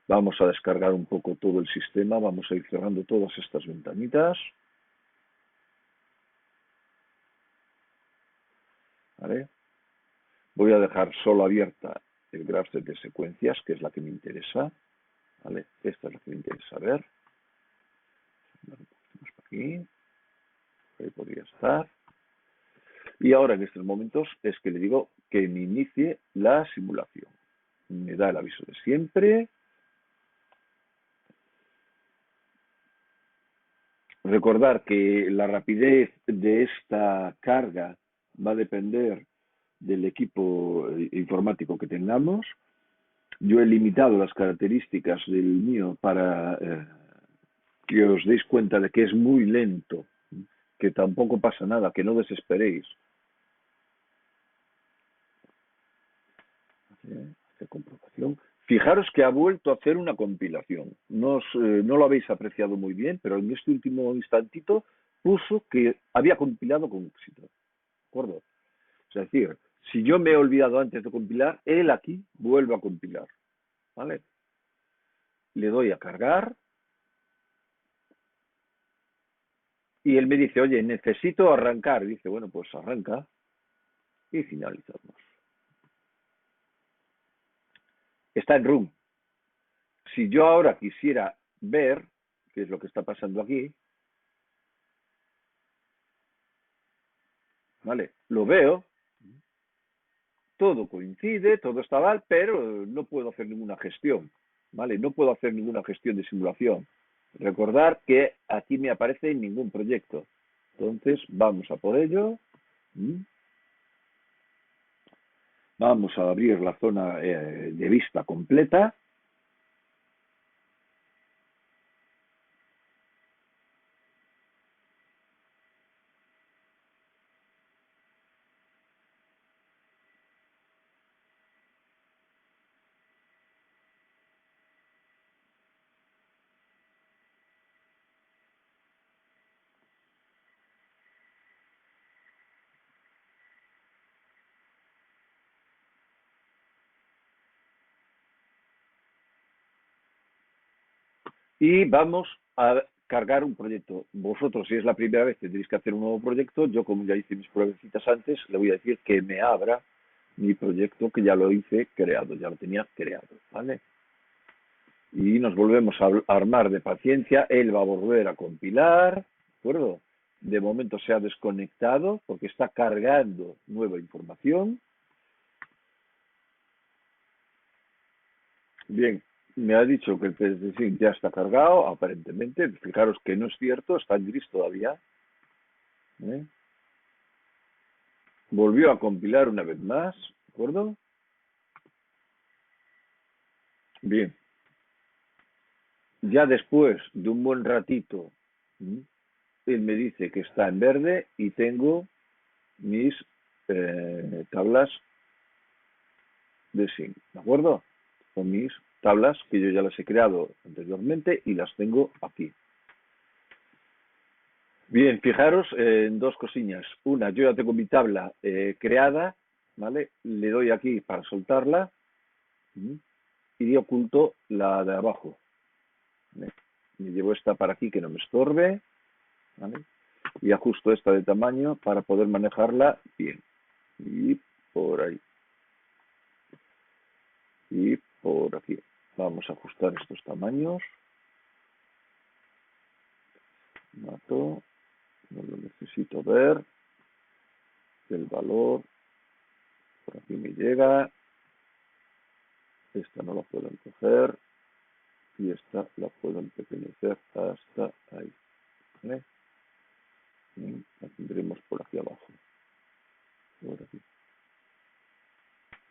Vamos a descargar un poco todo el sistema, vamos a ir cerrando todas estas ventanitas. ¿Vale? Voy a dejar solo abierta el graph de secuencias, que es la que me interesa. ¿Vale? Esta es la que me interesa ver. Aquí. Ahí podría estar. Y ahora en estos momentos es que le digo que me inicie la simulación. Me da el aviso de siempre. Recordar que la rapidez de esta carga va a depender del equipo informático que tengamos. Yo he limitado las características del mío para que os deis cuenta de que es muy lento, que tampoco pasa nada, que no desesperéis. Hacer comprobación. Fijaros que ha vuelto a hacer una compilación. No lo habéis apreciado muy bien, pero en este último instantito puso que había compilado con éxito. ¿De acuerdo? Es decir, si yo me he olvidado antes de compilar, él aquí vuelve a compilar. ¿Vale? Le doy a cargar y él me dice, oye, necesito arrancar. Y dice, bueno, pues arranca y finalizamos. Está en room. Si yo ahora quisiera ver qué es lo que está pasando aquí, ¿vale? Lo veo, todo coincide, todo está mal, pero no puedo hacer ninguna gestión, ¿vale? No puedo hacer ninguna gestión de simulación. Recordar que aquí me aparece ningún proyecto. Entonces, vamos a por ello. Vamos a abrir la zona de vista completa. Y vamos a cargar un proyecto. Vosotros, si es la primera vez, tendréis que hacer un nuevo proyecto. Yo, como ya hice mis pruebecitas antes, le voy a decir que me abra mi proyecto, que ya lo hice creado, ya lo tenía creado, ¿vale? Y nos volvemos a armar de paciencia. Él va a volver a compilar, ¿de acuerdo? De momento se ha desconectado porque está cargando nueva información. Bien, me ha dicho que el PSC ya está cargado, aparentemente. Fijaros que no es cierto, está en gris todavía. ¿Eh? Volvió a compilar una vez más, ¿de acuerdo? Bien, ya después de un buen ratito, él me dice que está en verde y tengo mis tablas de zinc, ¿de acuerdo? Con mis tablas que yo ya las he creado anteriormente y las tengo aquí. Bien, fijaros en dos cosillas. Una, yo ya tengo mi tabla creada, ¿vale? Le doy aquí para soltarla y oculto la de abajo. ¿Vale? Me llevo esta para aquí que no me estorbe, ¿vale? Y ajusto esta de tamaño para poder manejarla bien. Y por ahí. Y por aquí. Vamos a ajustar estos tamaños. Mato. No lo necesito ver. El valor. Por aquí me llega. Esta no la puedo encoger. Y esta la puedo empequeñecer hasta ahí. ¿Vale? Y la tendremos por aquí abajo. Por aquí.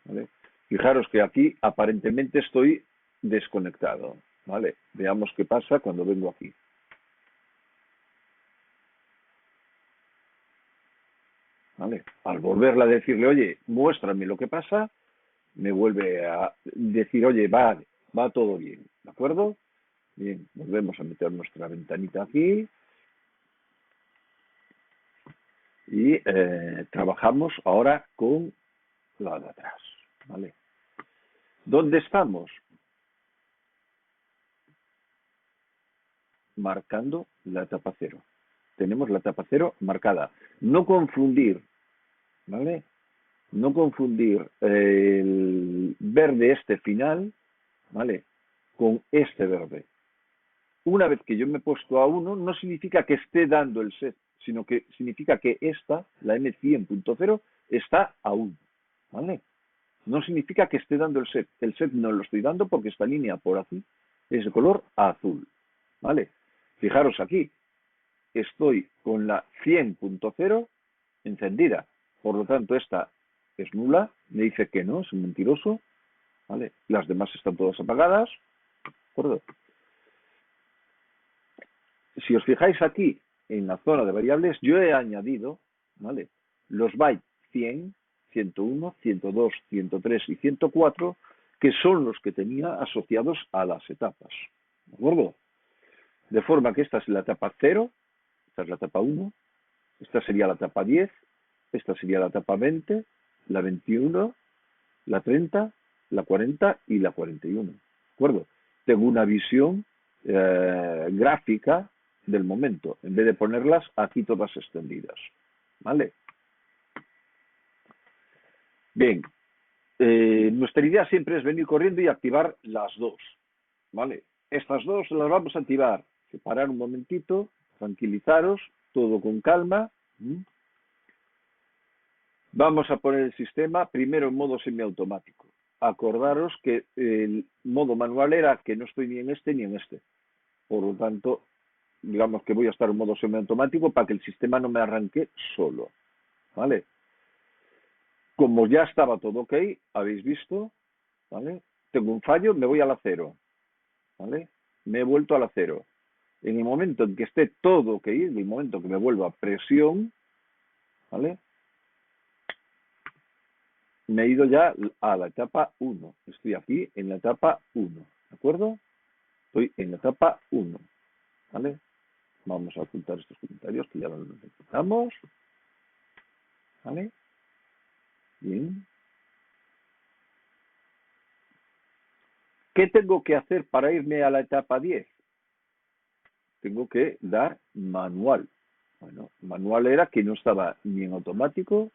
¿Vale? Fijaros que aquí aparentemente estoy desconectado. ¿Vale? Veamos qué pasa cuando vengo aquí. ¿Vale? Al volverla a decirle, oye, muéstrame lo que pasa, me vuelve a decir, oye, va todo bien, ¿de acuerdo? Bien, volvemos a meter nuestra ventanita aquí y trabajamos ahora con la de atrás, ¿vale? ¿Dónde estamos? Marcando la etapa cero. Tenemos la etapa cero marcada. No confundir, ¿vale? No confundir el verde este final, ¿vale? Con este verde. Una vez que yo me he puesto a 1, no significa que esté dando el set, sino que significa que esta, la M100.0, está a 1, ¿vale? No significa que esté dando el set. El set no lo estoy dando porque esta línea por aquí es de color azul, ¿vale? Fijaros aquí, estoy con la 100.0 encendida. Por lo tanto, esta es nula. Me dice que no, es un mentiroso, ¿vale? Las demás están todas apagadas, ¿de acuerdo? Si os fijáis aquí, en la zona de variables, yo he añadido, ¿vale?, los bytes 100, 101, 102, 103 y 104, que son los que tenía asociados a las etapas. ¿De acuerdo? De forma que esta es la etapa 0, esta es la etapa 1, esta sería la etapa 10, esta sería la etapa 20, la 21, la 30, la 40 y la 41. ¿De acuerdo? Tengo una visión gráfica del momento, en vez de ponerlas aquí todas extendidas. ¿Vale? Bien, nuestra idea siempre es venir corriendo y activar las dos. ¿Vale? Estas dos las vamos a activar. Separar un momentito, tranquilizaros, todo con calma. Vamos a poner el sistema primero en modo semiautomático. Acordaros que el modo manual era que no estoy ni en este ni en este. Por lo tanto, digamos que voy a estar en modo semiautomático para que el sistema no me arranque solo. ¿Vale? Como ya estaba todo ok, habéis visto, ¿vale? Tengo un fallo, me voy a la 0. ¿Vale? Me he vuelto a la 0. En el momento en que esté todo ok, en el momento que me vuelva a presión, ¿vale?, me he ido ya a la etapa 1. Estoy aquí en la etapa 1. ¿De acuerdo? Estoy en la etapa 1. ¿Vale? Vamos a ocultar estos comentarios que ya los necesitamos. ¿Vale? Bien. ¿Qué tengo que hacer para irme a la etapa 10? Tengo que dar manual. Bueno, manual era que no estaba ni en automático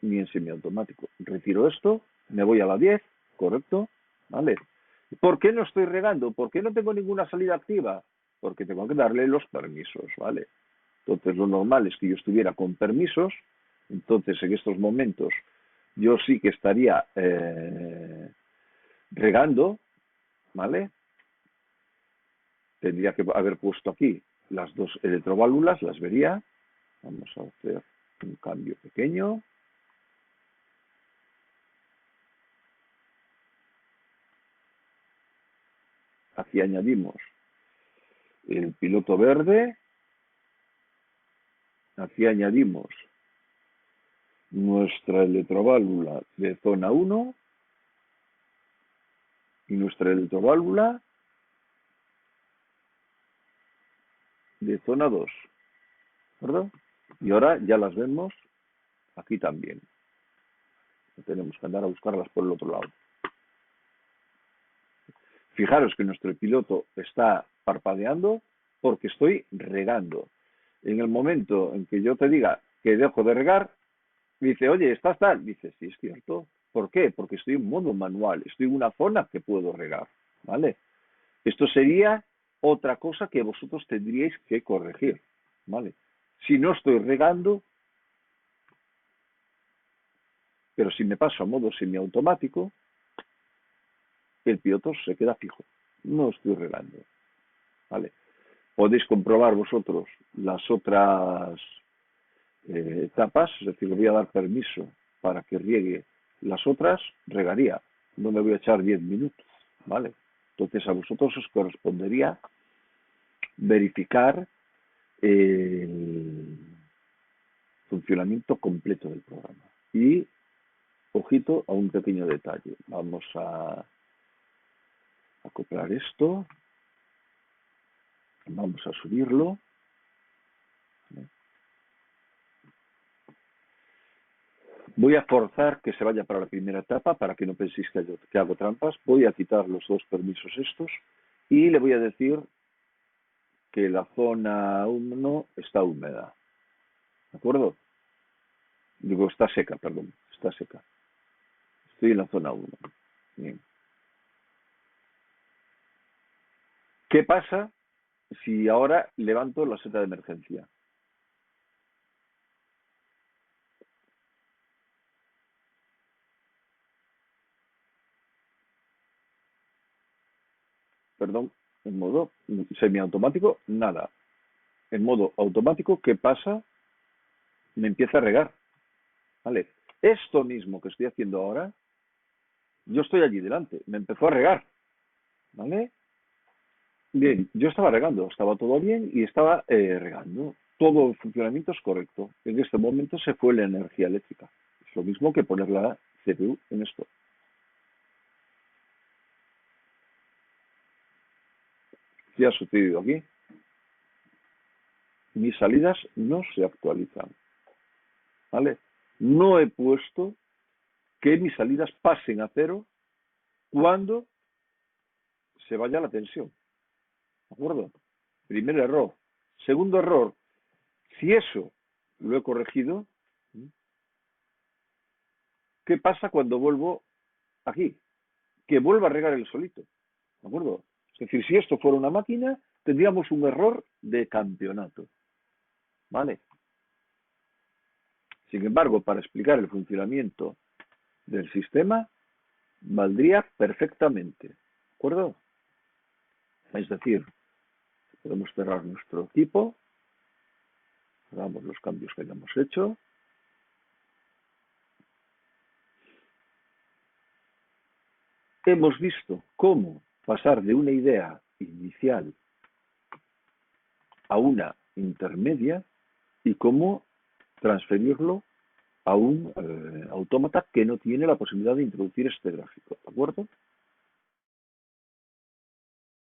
ni en semiautomático. Retiro esto, me voy a la 10, correcto, ¿vale? ¿Por qué no estoy regando? ¿Por qué no tengo ninguna salida activa? Porque tengo que darle los permisos, ¿vale? Entonces lo normal es que yo estuviera con permisos, entonces en estos momentos yo sí que estaría regando, ¿vale? Tendría que haber puesto aquí las dos electroválvulas, las vería. Vamos a hacer un cambio pequeño. Aquí añadimos el piloto verde. Aquí añadimos nuestra electroválvula de zona 1. y nuestra electroválvula de zona 2, ¿verdad? Y ahora ya las vemos aquí también. No tenemos que andar a buscarlas por el otro lado. Fijaros que nuestro piloto está parpadeando porque estoy regando. En el momento en que yo te diga que dejo de regar, dice, oye, ¿estás tal? Dice, sí, es cierto. ¿Por qué? Porque estoy en modo manual, estoy en una zona que puedo regar, ¿vale? Esto sería otra cosa que vosotros tendríais que corregir, ¿vale? Si no estoy regando, pero si me paso a modo semiautomático, el piloto se queda fijo. No estoy regando, ¿vale? Podéis comprobar vosotros las otras etapas, es decir, le voy a dar permiso para que riegue las otras, regaría. No me voy a echar 10 minutos, ¿vale? Entonces a vosotros os correspondería verificar el funcionamiento completo del programa. Y, ojito, a un pequeño detalle. Vamos a acoplar esto. Vamos a subirlo. Voy a forzar que se vaya para la primera etapa para que no penséis que hago trampas. Voy a quitar los dos permisos estos y le voy a decir que la zona 1 está húmeda. ¿De acuerdo? Digo, está seca, perdón. Está seca. Estoy en la zona 1. Bien. ¿Qué pasa si ahora levanto la seta de emergencia? Perdón, en modo semiautomático, nada. En modo automático, ¿qué pasa? Me empieza a regar. ¿Vale? Esto mismo que estoy haciendo ahora, yo estoy allí delante, me empezó a regar. ¿Vale? Bien, yo estaba regando, estaba todo bien y estaba regando. Todo el funcionamiento es correcto. En este momento se fue la energía eléctrica. Es lo mismo que poner la CPU en esto. ¿Qué ha sucedido aquí? Mis salidas no se actualizan. ¿Vale? No he puesto que mis salidas pasen a cero cuando se vaya la tensión. ¿De acuerdo? Primer error. Segundo error, si eso lo he corregido, ¿qué pasa cuando vuelvo aquí? Que vuelva a regar el solito. ¿De acuerdo? Es decir, si esto fuera una máquina, tendríamos un error de campeonato. ¿Vale? Sin embargo, para explicar el funcionamiento del sistema, valdría perfectamente. ¿De acuerdo? Es decir, podemos cerrar nuestro equipo, hagamos los cambios que hayamos hecho. Hemos visto cómo pasar de una idea inicial a una intermedia y cómo transferirlo a un autómata que no tiene la posibilidad de introducir este gráfico, ¿de acuerdo?